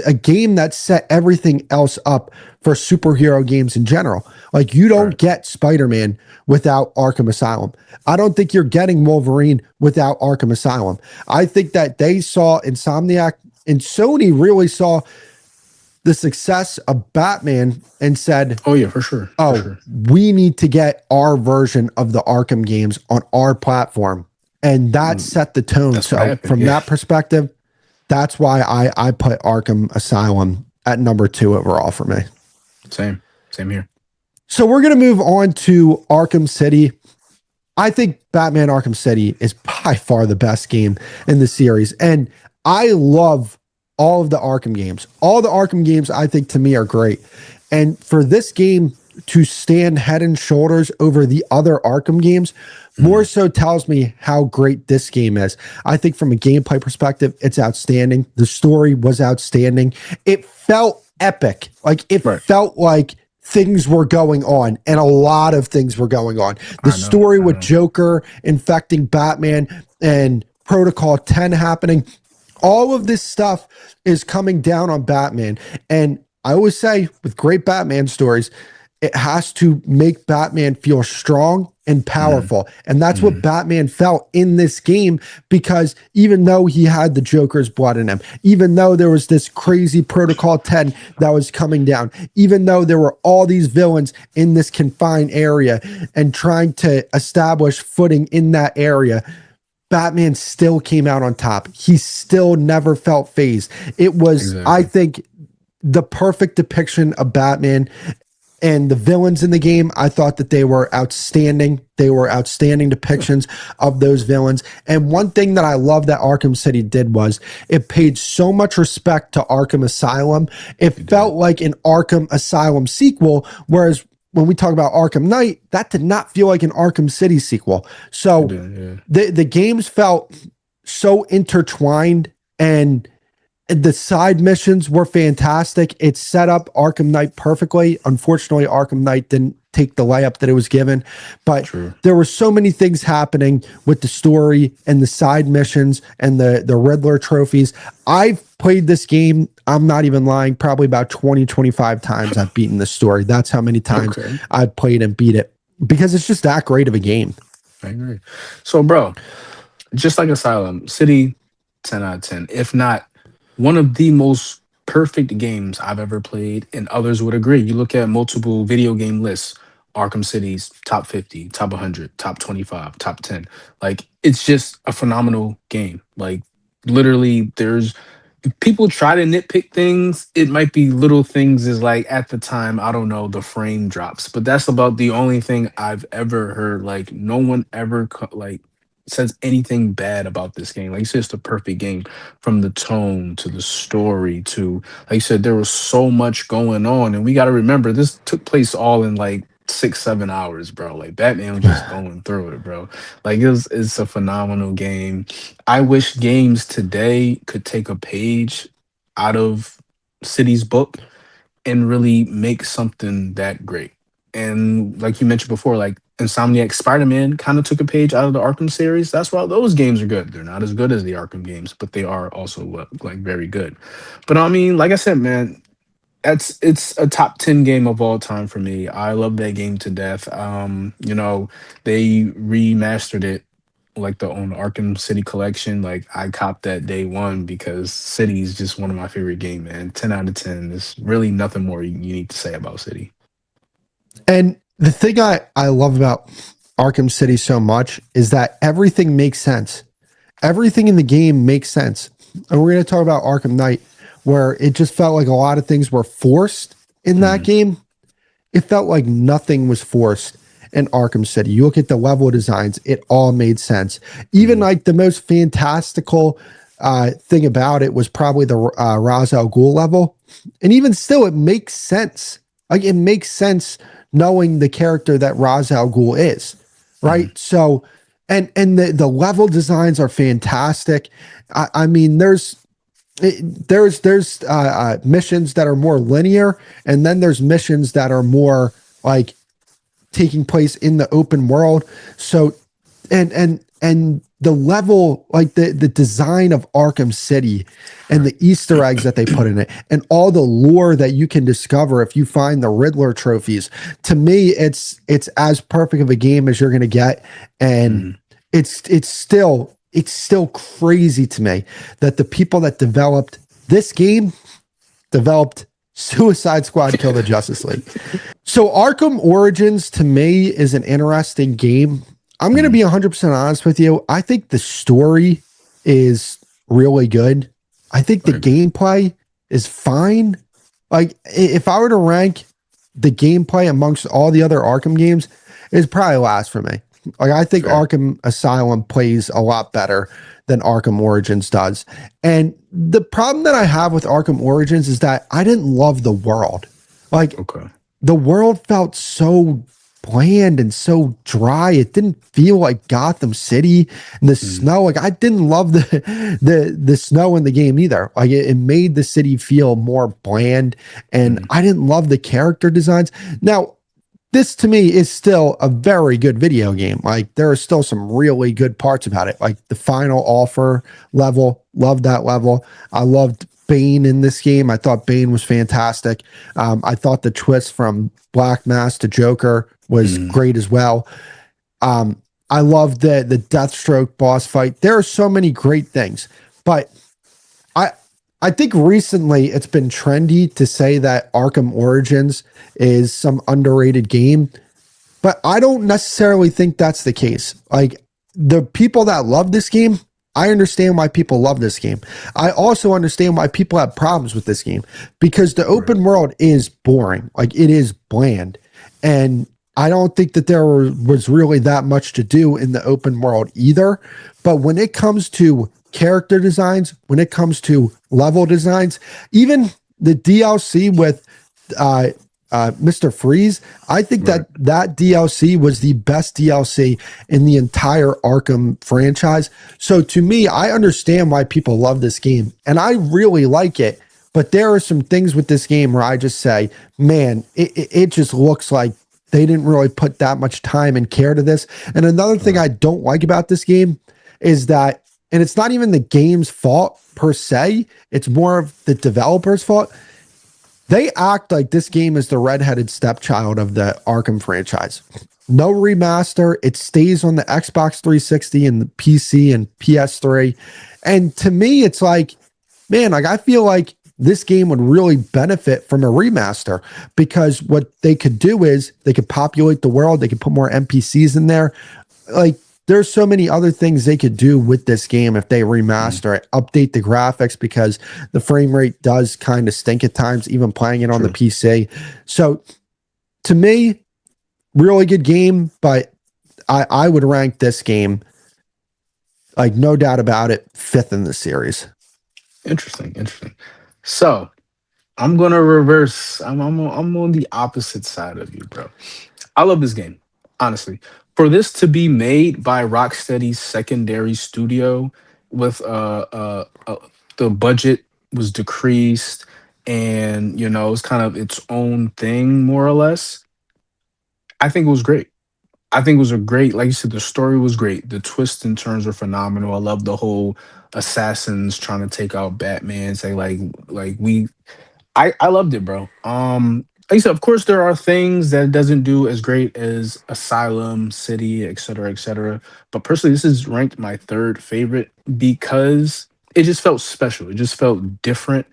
a game that set everything else up for superhero games in general. Like you don't get Spider-Man without Arkham Asylum. I don't think you're getting Wolverine without Arkham Asylum. I think that they saw Insomniac and Sony really saw the success of Batman and said, oh yeah, for sure. We need to get our version of the Arkham games on our platform. And that set the tone. So from that perspective, that's why I put Arkham Asylum at number 2 overall for me. Same here. So we're going to move on to Arkham City. I think Batman Arkham City is by far the best game in the series. And I love all of the Arkham games. All the Arkham games, I think, to me, are great. And for this game to stand head and shoulders over the other Arkham games, more so tells me how great this game is. I think from a gameplay perspective, it's outstanding. The story was outstanding. It felt epic. Like it felt like things were going on, and a lot of things were going on. The story with Joker infecting Batman and Protocol 10 happening, all of this stuff is coming down on Batman. And I always say with great Batman stories, it has to make Batman feel strong and powerful. And that's what Batman felt in this game, because even though he had the Joker's blood in him, even though there was this crazy Protocol 10 that was coming down, even though there were all these villains in this confined area and trying to establish footing in that area, Batman still came out on top. He still never felt phased. It was, I think, the perfect depiction of Batman. And the villains in the game, I thought that they were outstanding. They were outstanding depictions of those villains. And one thing that I love that Arkham City did was it paid so much respect to Arkham Asylum. It felt like an Arkham Asylum sequel, whereas when we talk about Arkham Knight, that did not feel like an Arkham City sequel. So the games felt so intertwined, and the side missions were fantastic. It set up Arkham Knight perfectly. Unfortunately, Arkham Knight didn't take the layup that it was given, but there were so many things happening with the story and the side missions and the Riddler trophies. I've played this game, I'm not even lying, probably about 20, 25 times I've beaten this story. That's how many times I've played and beat it, because it's just that great of a game. I agree. So, bro, just like Asylum, City, 10 out of 10. If not, one of the most perfect games I've ever played, and others would agree. You look at multiple video game lists, Arkham City's top 50, top 100, top 25, top 10. Like, it's just a phenomenal game. Like, literally, there's people try to nitpick things. It might be little things, is like at the time, I don't know, the frame drops, but that's about the only thing I've ever heard. Like, no one ever like says anything bad about this game. Like you said, it's the perfect game, from the tone to the story to, like you said, there was so much going on. And we got to remember, this took place all in like 6-7 hours, bro. Like, Batman was just going through it, bro. Like, it's a phenomenal game. I wish games today could take a page out of City's book and really make something that great. And like you mentioned before, like Insomniac Spider-Man kind of took a page out of the Arkham series. That's why those games are good. They're not as good as the Arkham games, but they are also like very good. But I mean, like I said, man, it's a top 10 game of all time for me. I love that game to death. You know, they remastered it like the on Arkham City collection. Like, I copped that day one because City is just one of my favorite games, man. 10 out of 10. There's really nothing more you need to say about City. And the thing I love about Arkham City so much is that everything makes sense. Everything in the game makes sense. And we're going to talk about Arkham Knight, where it just felt like a lot of things were forced in that game. It felt like nothing was forced in Arkham City. You look at the level designs, it all made sense. Even like the most fantastical thing about it was probably the Ra's al Ghul level. And even still, it makes sense. Like, it makes sense knowing the character that Ra's al Ghul is, right? So, and the level designs are fantastic. I mean, there's missions that are more linear, and then there's missions that are more like taking place in the open world. So, and the level, like the design of Arkham City and the Easter eggs that they put in it and all the lore that you can discover if you find the Riddler trophies, to me, it's as perfect of a game as you're going to get. And it's still crazy to me that the people that developed this game developed Suicide Squad Kill the Justice League. So Arkham Origins to me is an interesting game. I'm going to be 100% honest with you. I think the story is really good. I think the gameplay is fine. Like, if I were to rank the gameplay amongst all the other Arkham games, it's probably last for me. Like, I think Arkham Asylum plays a lot better than Arkham Origins does. And the problem that I have with Arkham Origins is that I didn't love the world. Like, the world felt so bland and so dry. It didn't feel like Gotham City, and the snow. Like, I didn't love the snow in the game either. Like, it made the city feel more bland, and I didn't love the character designs. Now, this to me is still a very good video game. Like, there are still some really good parts about it. Like the final offer level, loved that level. I loved Bane in this game. I thought Bane was fantastic. I thought the twist from Black Mask to Joker was great as well. I loved the Deathstroke boss fight. There are so many great things, but I think recently it's been trendy to say that Arkham Origins is some underrated game, but I don't necessarily think that's the case. Like, the people that love this game, I understand why people love this game. I also understand why people have problems with this game, because the open world is boring. Like, it is bland. And I don't think that there was really that much to do in the open world either. But when it comes to character designs, when it comes to level designs, even the DLC with Mr. Freeze. I think Right. that DLC was the best DLC in the entire Arkham franchise. So to me, I understand why people love this game, and I really like it. But there are some things with this game where I just say, man, it just looks like they didn't really put that much time and care to this. And another thing Right. I don't like about this game is that, and it's not even the game's fault per se, it's more of the developer's fault. They act like this game is the redheaded stepchild of the Arkham franchise. No remaster. It stays on the Xbox 360 and the PC and PS3. And to me, it's like, man, like I feel like this game would really benefit from a remaster, because what they could do is they could populate the world, they could put more NPCs in there. Like, there's so many other things they could do with this game if they remaster it, update the graphics, because the frame rate does kind of stink at times, even playing it on the True. PC. So to me, really good game, but I would rank this game, like no doubt about it, fifth in the series. Interesting. Interesting. So I'm gonna reverse. I'm on the opposite side of you, bro. I love this game, honestly. For this to be made by Rocksteady's secondary studio, with the budget was decreased, and it's kind of its own thing, more or less. I think it was great. I think it was a great, like you said, the story was great. The twists and turns were phenomenal. I love the whole assassins trying to take out Batman. Say like we I loved it, bro. Like I said, of course, there are things that it doesn't do as great as Asylum, City, et cetera, et cetera. But personally, this is ranked my third favorite because it just felt special. It just felt different,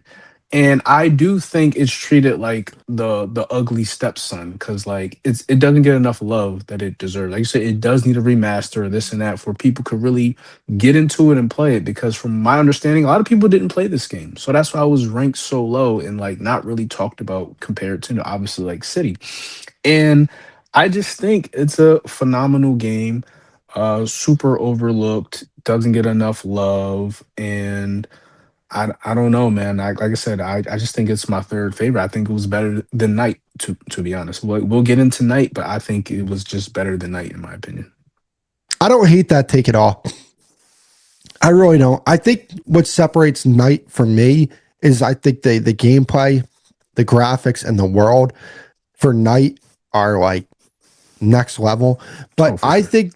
and I do think it's treated like the ugly stepson, because like it doesn't get enough love that it deserves. Like you said, it does need a remaster, this and that, for people could really get into it and play it. Because from my understanding, a lot of people didn't play this game, so that's why I was ranked so low and like not really talked about compared to obviously like City. And I just think it's a phenomenal game, super overlooked, doesn't get enough love, and I don't know, man. Like I said, I just think it's my third favorite. I think it was better than Night, to be honest. We'll get into Night, but I think it was just better than Night in my opinion. I don't hate that take at all. I really don't. I think what separates Night from me is I think the gameplay, the graphics, and the world for Night are like next level. Oh, But for I sure. think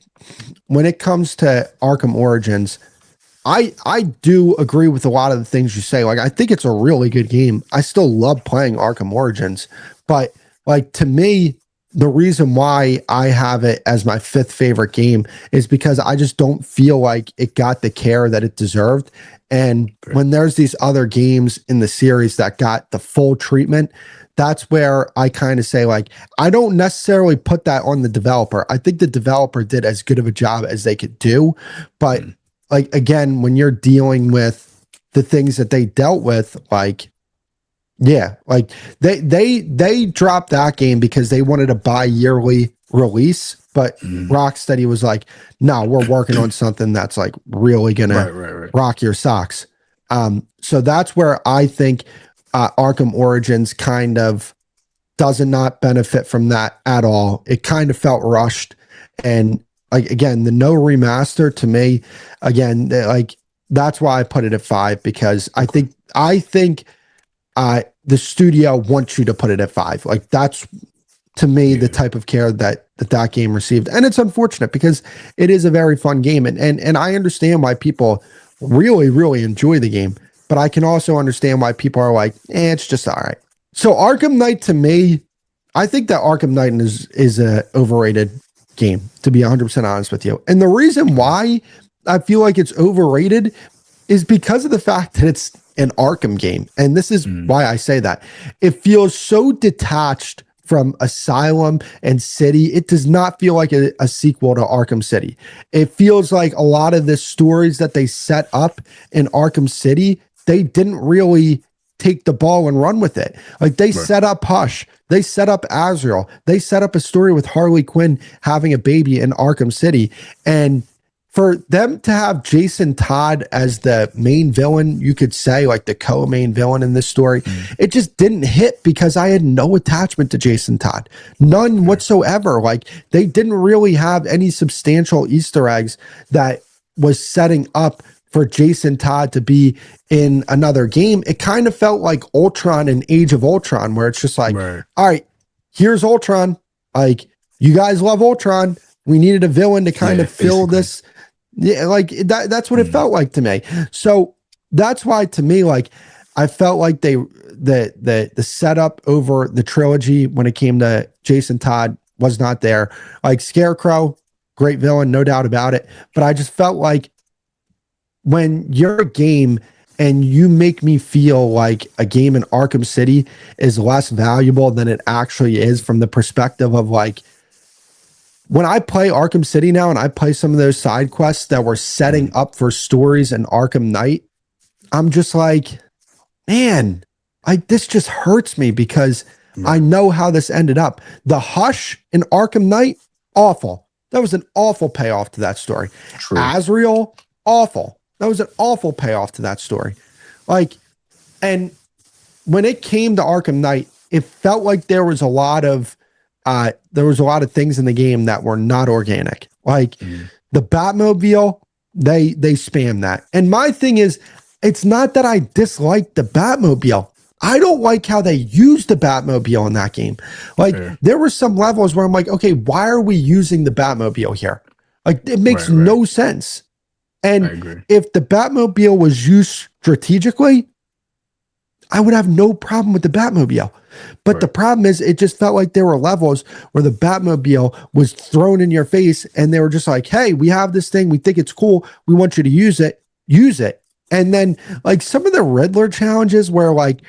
when it comes to Arkham Origins, I do agree with a lot of the things you say. Like, I think it's a really good game. I still love playing Arkham Origins, but like to me, the reason why I have it as my fifth favorite game is because I just don't feel like it got the care that it deserved. And Fair. when there's these other games in the series that got the full treatment, that's where I kind of say, like, I don't necessarily put that on the developer. I think the developer did as good of a job as they could do. But Mm, like, again, when you're dealing with the things that they dealt with, like, yeah, like they dropped that game because they wanted a bi-yearly release, but mm. Rocksteady was like, no, we're working on something that's like really gonna Right, right, right. rock your socks. So that's where I think Arkham Origins kind of does not benefit from that at all. It kind of felt rushed, and like again, the no remaster to me, again, like that's why I put it at 5, because Okay. I think the studio wants you to put it at 5. Like, that's to me the Yeah. type of care that game received, and it's unfortunate because it is a very fun game, and I understand why people really enjoy the game, but I can also understand why people are like, it's just all right. So Arkham Knight, to me, I think that Arkham Knight is a overrated game, to be 100% honest with you, and the reason Okay. why I feel like it's overrated is because of the fact that it's an Arkham game. And this is Mm, why I say that. It feels so detached from Asylum and City. It does not feel like a sequel to Arkham City. It feels like a lot of the stories that they set up in Arkham City, they didn't really take the ball and run with it. Like, they right. set up Hush, they set up Azrael, they set up a story with Harley Quinn having a baby in Arkham City. And for them to have Jason Todd as the main villain, you could say like the co-main villain in this story, Mm, it just didn't hit because I had no attachment to Jason Todd, none fair. whatsoever. Like they didn't really have any substantial Easter eggs that was setting up for Jason Todd to be in another game. It kind of felt like Ultron and Age of Ultron, where it's just like, Right. all right, here's Ultron. Like you guys love Ultron. We needed a villain to kind Yeah, of fill basically. this. Yeah, like that's what it Mm, felt like to me. So that's why to me, like I felt like the setup over the trilogy when it came to Jason Todd was not there. Like Scarecrow, great villain, no doubt about it. But I just felt like when you're a game and you make me feel like a game in Arkham City is less valuable than it actually is from the perspective of like when I play Arkham City now and I play some of those side quests that were setting mm, up for stories in Arkham Knight, I'm just like, man, this just hurts me because I right. know how this ended up. The Hush in Arkham Knight, awful. That was an awful payoff to that story. True. Azrael, awful. That was an awful payoff to that story. Like, and when it came to Arkham Knight, it felt like there was a lot of things in the game that were not organic. Like Mm, the Batmobile, they spam that. And my thing is, it's not that I dislike the Batmobile. I don't like how they used the Batmobile in that game. Like fair. there were some levels where I'm like, okay, why are we using the Batmobile here? Like it makes Right, right. no sense. I And agree. if the Batmobile was used strategically, I would have no problem with the Batmobile. But the Right. problem is, it just felt like there were levels where the Batmobile was thrown in your face and they were just like, hey, we have this thing. We think it's cool. We want you to use it. Use it. And then, like, some of the Riddler challenges where, like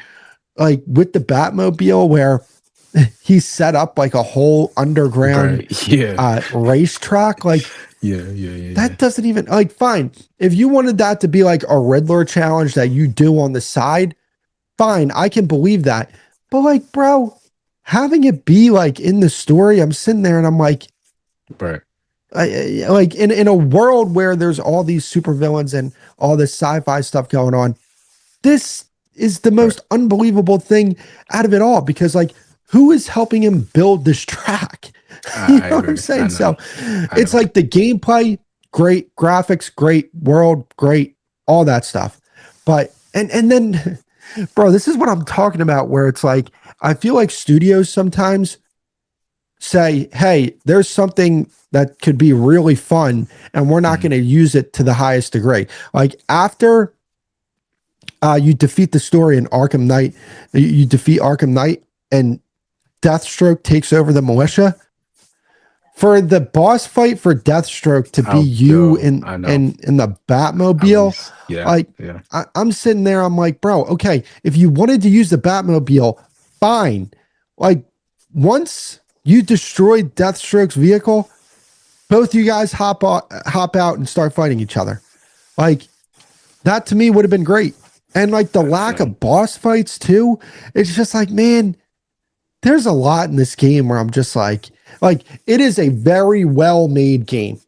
with the Batmobile, where he set up like a whole underground Right. Yeah. racetrack, like, Yeah. Yeah. Yeah. Yeah. that doesn't even, like, fine. If you wanted that to be like a Riddler challenge that you do on the side, fine, I can believe that. But like, bro, having it be like in the story, I'm sitting there and I'm like, Right. like in a world where there's all these supervillains and all this sci-fi stuff going on, this is the Right. most unbelievable thing out of it all because like who is helping him build this track? You I know what I'm agree. I saying? know. So I it's know. like the gameplay, great graphics, great world, great, all that stuff. But and then bro, this is what I'm talking about where it's like I feel like studios sometimes say, hey, there's something that could be really fun and we're not Mm, going to use it to the highest degree. Like after you defeat the story in Arkham Knight, you defeat Arkham Knight and Deathstroke takes over the militia. For the boss fight for Deathstroke to be I'll you go. I know. in the I Batmobile, was. Yeah. like Yeah. I'm sitting there, I'm like, bro, okay, if you wanted to use the Batmobile, fine. Like once you destroyed Deathstroke's vehicle, both you guys hop out and start fighting each other. Like that to me would have been great. And like the lack Same. of boss fights too, it's just like, man, there's a lot in this game where I'm just like it is a very well made game.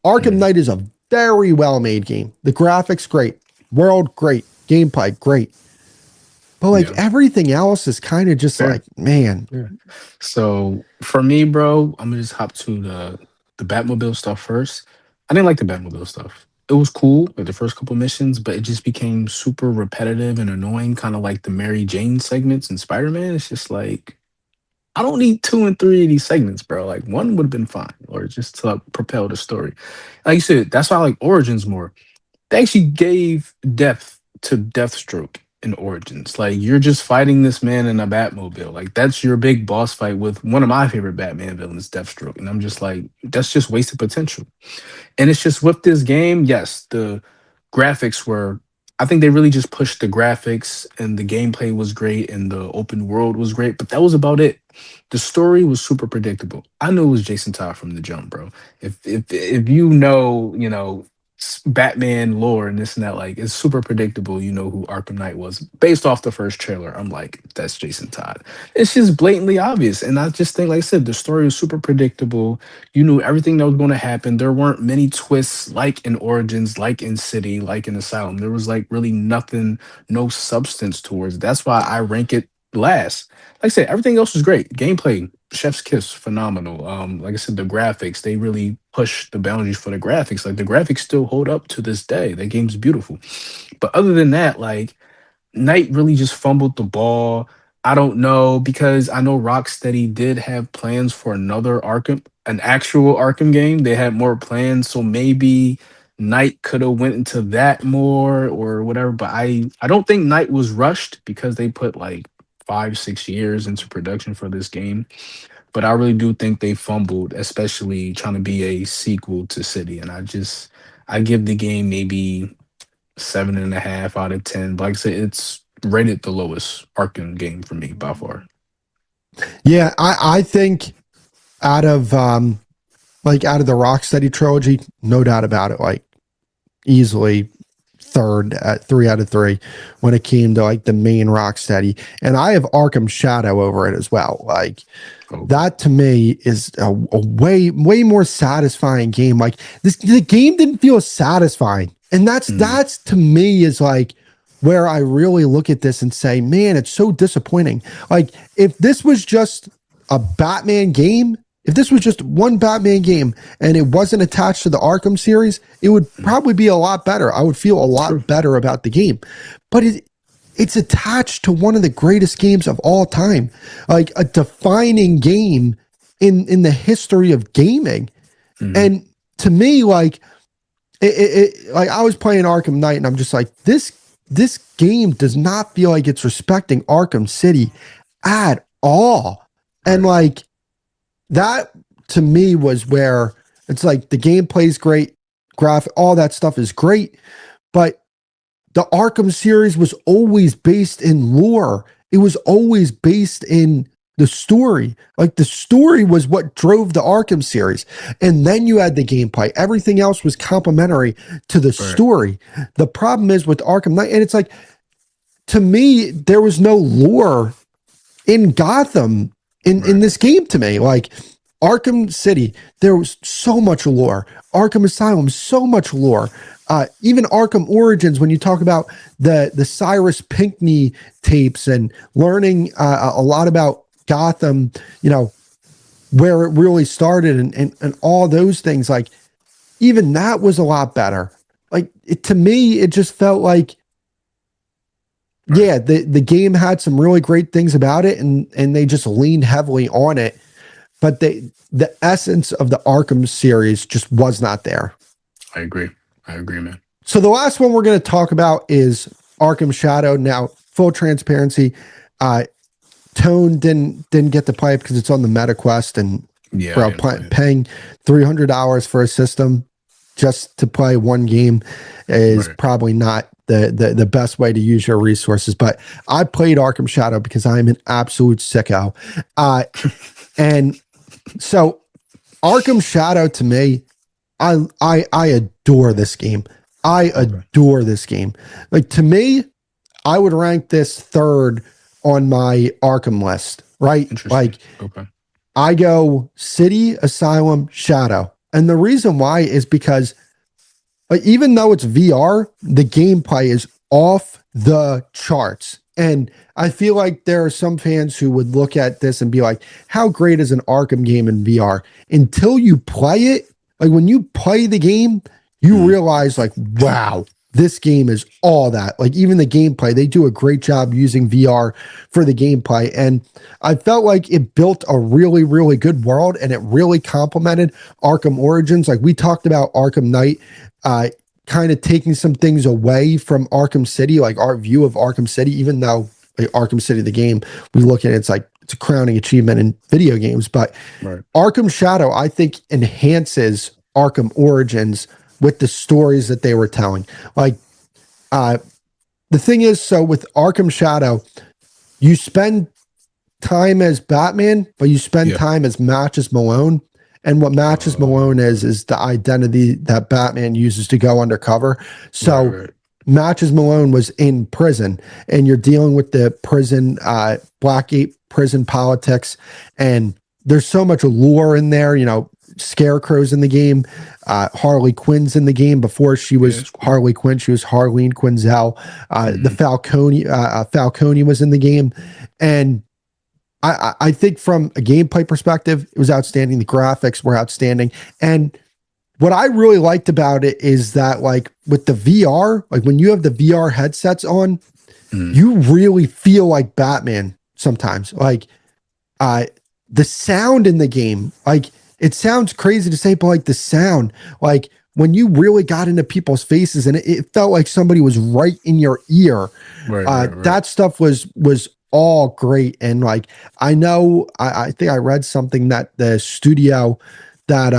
Arkham Mm, Knight is a very well made game. The graphics great, world great, gameplay great, but like yeah. everything else is kind of just Fair. like, man, Yeah. So for me, bro, I'm gonna just hop to the Batmobile stuff first. I didn't like the Batmobile stuff. It was cool like the first couple missions, but it just became super repetitive and annoying, kind of like the Mary Jane segments in Spider-Man. It's just like I don't need two and three of these segments, bro. Like one would have been fine, or just to like, propel the story. Like you said, that's why I like Origins more. They actually gave depth to Deathstroke in Origins. Like you're just fighting this man in a Batmobile. Like that's your big boss fight with one of my favorite Batman villains, Deathstroke. And I'm just like, that's just wasted potential. And it's just with this game, yes, the graphics were. I think they really just pushed the graphics and the gameplay was great and the open world was great, but that was about it. The story was super predictable. I knew it was Jason Todd from the jump, bro. If you know, Batman lore and this and that. Like it's super predictable. You know who Arkham Knight was based off the first trailer. I'm like, that's Jason Todd. It's just blatantly obvious, and I just think, like I said, the story was super predictable. You knew everything that was going to happen. There weren't many twists like in Origins, like in City, like in Asylum. There was like really nothing, no substance towards it. That's why I rank it last. Like I said, everything else was great. Gameplay, chef's kiss, phenomenal. Like I said, the graphics, they really push the boundaries for the graphics. Like the graphics still hold up to this day. That game's beautiful. But other than that, like Knight really just fumbled the ball. I don't know because I know Rocksteady did have plans for another Arkham, an actual Arkham game. They had more plans, so maybe Knight could have went into that more or whatever. But I don't think Knight was rushed because they put like 5 6 years into production for this game. But I really do think they fumbled, especially trying to be a sequel to City. And I give the game maybe 7.5 out of 10. But like I said, it's rated the lowest Arkham game for me by far. Yeah, I think out of out of the Rocksteady trilogy, no doubt about it, like easily third at 3 out of 3 when it came to like the main Rocksteady. And I have Arkham Shadow over it as well. Like Oh, that to me is a way more satisfying game. Like the game didn't feel satisfying. And mm, that's to me is like where I really look at this and say, man, it's so disappointing. Like if this was just a Batman game, if this was just one Batman game and it wasn't attached to the Arkham series, it would mm, probably be a lot better. I would feel a true. lot better about the game. But it's attached to one of the greatest games of all time, like a defining game in the history of gaming. Hmm. And to me, like like I was playing Arkham Knight, and I'm just like this game does not feel like it's respecting Arkham City at all. And Right. like that to me was where it's like the gameplay's great, graphic, all that stuff is great, but the Arkham series was always based in lore. It was always based in the story. Like the story was what drove the Arkham series. And then you had the gameplay. Everything else was complementary to the Right. story. The problem is with Arkham Knight, and it's like, to me, there was no lore in Gotham in Right. this game to me. Like Arkham City, there was so much lore. Arkham Asylum, so much lore. Even Arkham Origins, when you talk about the Cyrus Pinckney tapes and learning a lot about Gotham, you know, where it really started and all those things, like even that was a lot better. Like to me, it just felt like, Right. yeah, the game had some really great things about it, and they just leaned heavily on it, but the essence of the Arkham series just was not there. I agree. I agree, man. So the last one we're going to talk about is Arkham Shadow. Now, full transparency, uh, Tone didn't get to play it because it's on the MetaQuest, and Yeah, I bro, didn't play it. paying $300 for a system just to play one game is Right. probably not the best way to use your resources. But I played Arkham Shadow because I'm an absolute sicko. And so Arkham Shadow to me, I adore this game. I Okay. adore this game. Like to me, I would rank this third on my Arkham list, right? Interesting. Like Okay. I go City, Asylum, Shadow. And the reason why is because like, even though it's VR, the gameplay is off the charts. And I feel like there are some fans who would look at this and be like, how great is an Arkham game in VR? Until you play it, like when you play the game, you Mm, realize, like, wow, this game is all that. Like, even the gameplay, they do a great job using VR for the gameplay. And I felt like it built a really, really good world and it really complemented Arkham Origins. Like, we talked about Arkham Knight uh, kind of taking some things away from Arkham City, like our view of Arkham City, even though like, Arkham City, the game, we look at it, it's like it's a crowning achievement in video games. But right. Arkham Shadow, I think, enhances Arkham Origins with the stories that they were telling. Like, uh, the thing is, so with Arkham Shadow, you spend time as Batman, but you spend Yeah. time as Matches Malone. And what matches Malone is the identity that Batman uses to go undercover. So right. matches Malone was in prison, and you're dealing with the prison, Blackgate prison politics, and there's so much lore in there. You know, Scarecrow's in the game, Harley Quinn's in the game. Before she was Cool. Harley Quinn, she was Harleen Quinzel. The Falcone was in the game, and I think from a gameplay perspective, it was outstanding. The graphics were outstanding. And what I really liked about it is that, like, with the VR, like when you have the VR headsets on, you really feel like Batman sometimes. Like, the sound in the game, like, it sounds crazy to say, but like the sound, like when you really got into people's faces and it felt like somebody was right in your ear. Right. That stuff was all great. And like, I know, I think I read something that the studio that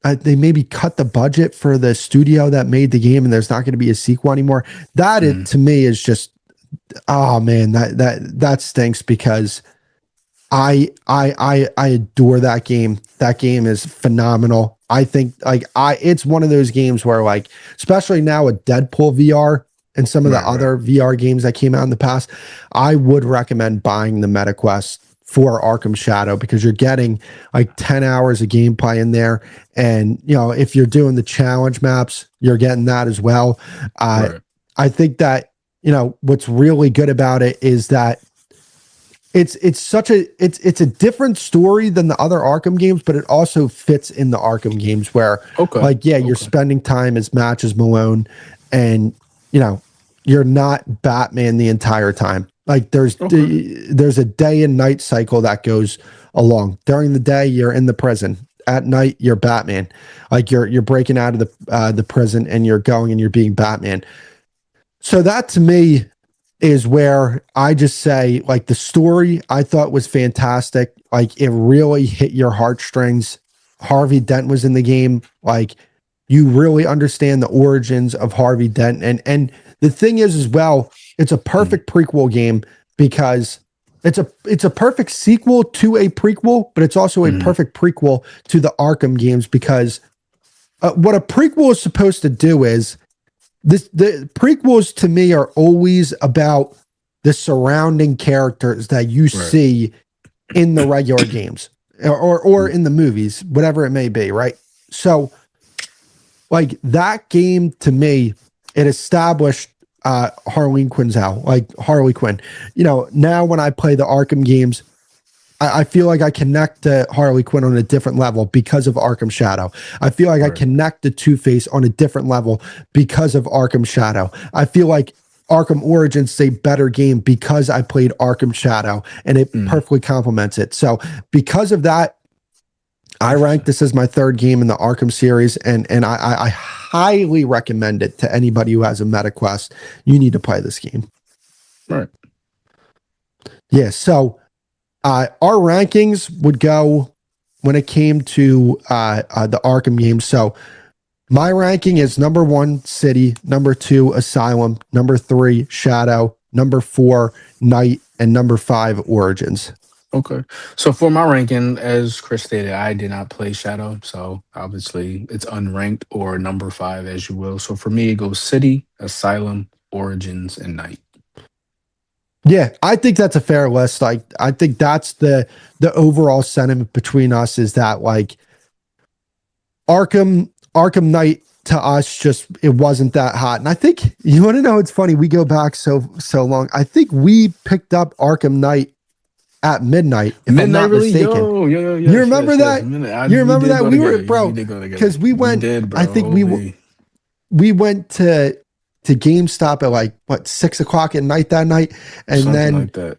they maybe cut the budget for the studio that made the game, and there's not going to be a sequel anymore. That it to me is just, oh man, that stinks, because I adore that game. That game is phenomenal. I think it's one of those games where, like, especially now with Deadpool VR and some of the other VR games that came out in the past, I would recommend buying the MetaQuest for Arkham Shadow, because you're getting like 10 hours of gameplay in there. And, you know, if you're doing the challenge maps, you're getting that as well. I think that, you know, what's really good about it is that it's a different story than the other Arkham games, but it also fits in the Arkham games where, you're spending time as Matches Malone, and, you know, you're not Batman the entire time. Like there's a day and night cycle that goes along. During the day, you're in the prison. At night, you're Batman. Like you're breaking out of the prison, and you're going and you're being Batman. So that to me is where I just say, like, the story I thought was fantastic. Like, it really hit your heartstrings. Harvey Dent was in the game. Like, you really understand the origins of Harvey Dent. And the thing is, as well, it's a perfect prequel game, because it's a perfect sequel to a prequel, but it's also a perfect prequel to the Arkham games, because what a prequel is supposed to do is, the prequels to me are always about the surrounding characters that you see in the regular games or in the movies, whatever it may be, right? So, like, that game to me, it established Harleen Quinzel, like Harley Quinn. You know, now when I play the Arkham games, I feel like I connect to Harley Quinn on a different level because of Arkham Shadow. I feel like I connect to Two-Face on a different level because of Arkham Shadow. I feel like Arkham Origins is a better game because I played Arkham Shadow, and it perfectly complements it. So because of that, I rank this as my third game in the Arkham series, and I highly recommend it to anybody who has a MetaQuest. You need to play this game. Right. Yeah, so our rankings would go when it came to the Arkham games. So my ranking is number 1, City, number 2, Asylum, number 3, Shadow, number 4, Night, and number 5, Origins. Okay. So for my ranking, as Kris stated, I did not play Shadow. So obviously it's unranked, or number 5, as you will. So for me, it goes City, Asylum, Origins, and Night. Yeah, I think that's a fair list. Like, I think that's the overall sentiment between us, is that, like, Arkham Knight to us, just, it wasn't that hot. And I think, you want to know, it's funny, we go back so long. I think we picked up Arkham Knight at midnight, if I'm not mistaken. Yo, you remember that? You remember that? We were, bro, because we went, I think we went to GameStop at like 6 o'clock at night that night, and something then like that.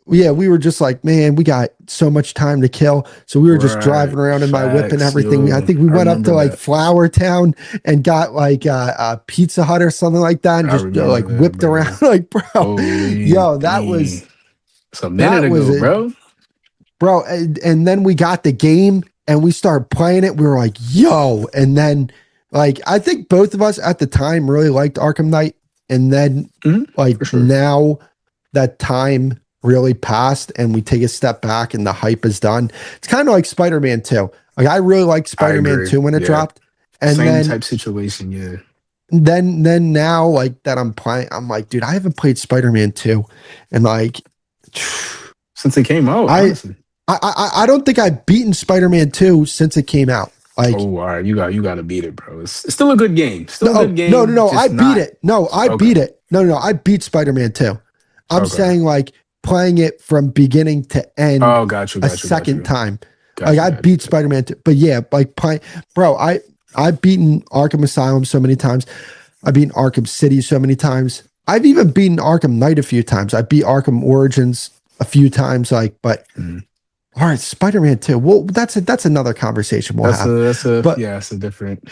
Yeah, we were just like, man, we got so much time to kill, so we were just driving around in my whip and everything. I think we went up to like Flower Town and got like a Pizza Hut or something like that, and just like whipped around. Like, bro, yo, that was a minute ago, bro. And then we got the game and we started playing it. We were like, yo, and then, like, I think both of us at the time really liked Arkham Knight. And then now that time really passed and we take a step back and the hype is done. It's kind of like Spider-Man 2. Like I really liked I Spider-Man agree. 2 when it Yeah. dropped. And Same then type situation. Yeah. now like that I'm playing, I'm like, dude, I haven't played Spider-Man 2 and like Since it came out, I honestly. I don't think I've beaten Spider-Man 2 since it came out. Like Oh, all right. You got to beat it, bro. It's still a good game. Still a good no, game. I Just beat not it. No, I okay. beat it. No, I beat Spider-Man 2. I'm Okay. saying like playing it from beginning to end Oh, got you. a Got you. Got second you. time. Like Got you. I Got you. beat Spider-Man 2. But yeah, like playing, bro, I've beaten Arkham Asylum so many times. I've beaten Arkham City so many times. I've even beaten Arkham Knight a few times. I beat Arkham Origins a few times. Like, but Mm. all right, Spider-Man 2. Well, that's another conversation we'll have. That's a But yeah, it's a different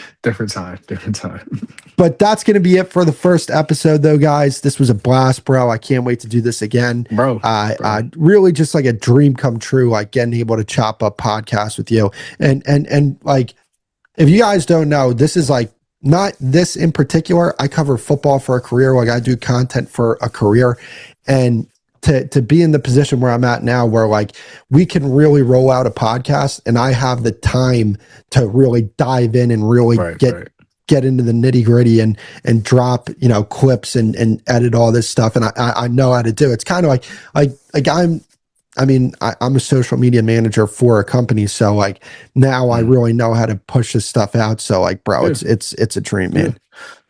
time. Different time. but that's going to be it for the first episode, though, guys. This was a blast, bro. I can't wait to do this again. Bro. Really just like a dream come true, like getting able to chop up podcasts with you. And like, if you guys don't know, this is like not this in particular. I cover football for a career. Like I do content for a career, and to be in the position where I'm at now, where like we can really roll out a podcast, and I have the time to really dive in and really Right, right. get into the nitty gritty and drop, clips and edit all this stuff. And I know how to do it. It's kind of like I'm a social media manager for a company. So like now I Mm. really know how to push this stuff out. So like, bro, Yeah. it's a dream, Yeah. man.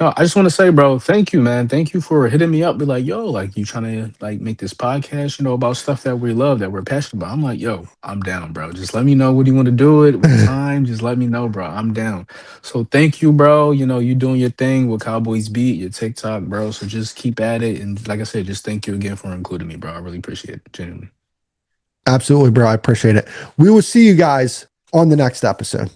No, I just want to say, bro, thank you, man. Thank you for hitting me up. Be like, yo, like you trying to like make this podcast, about stuff that we love, that we're passionate about. I'm like, yo, I'm down, bro. Just let me know what you want to do it, what time. Just let me know, bro. I'm down. So thank you, bro. You doing your thing with Cowboys Beat, your TikTok, bro. So just keep at it. And like I said, just thank you again for including me, bro. I really appreciate it. Genuinely. Absolutely, bro. I appreciate it. We will see you guys on the next episode.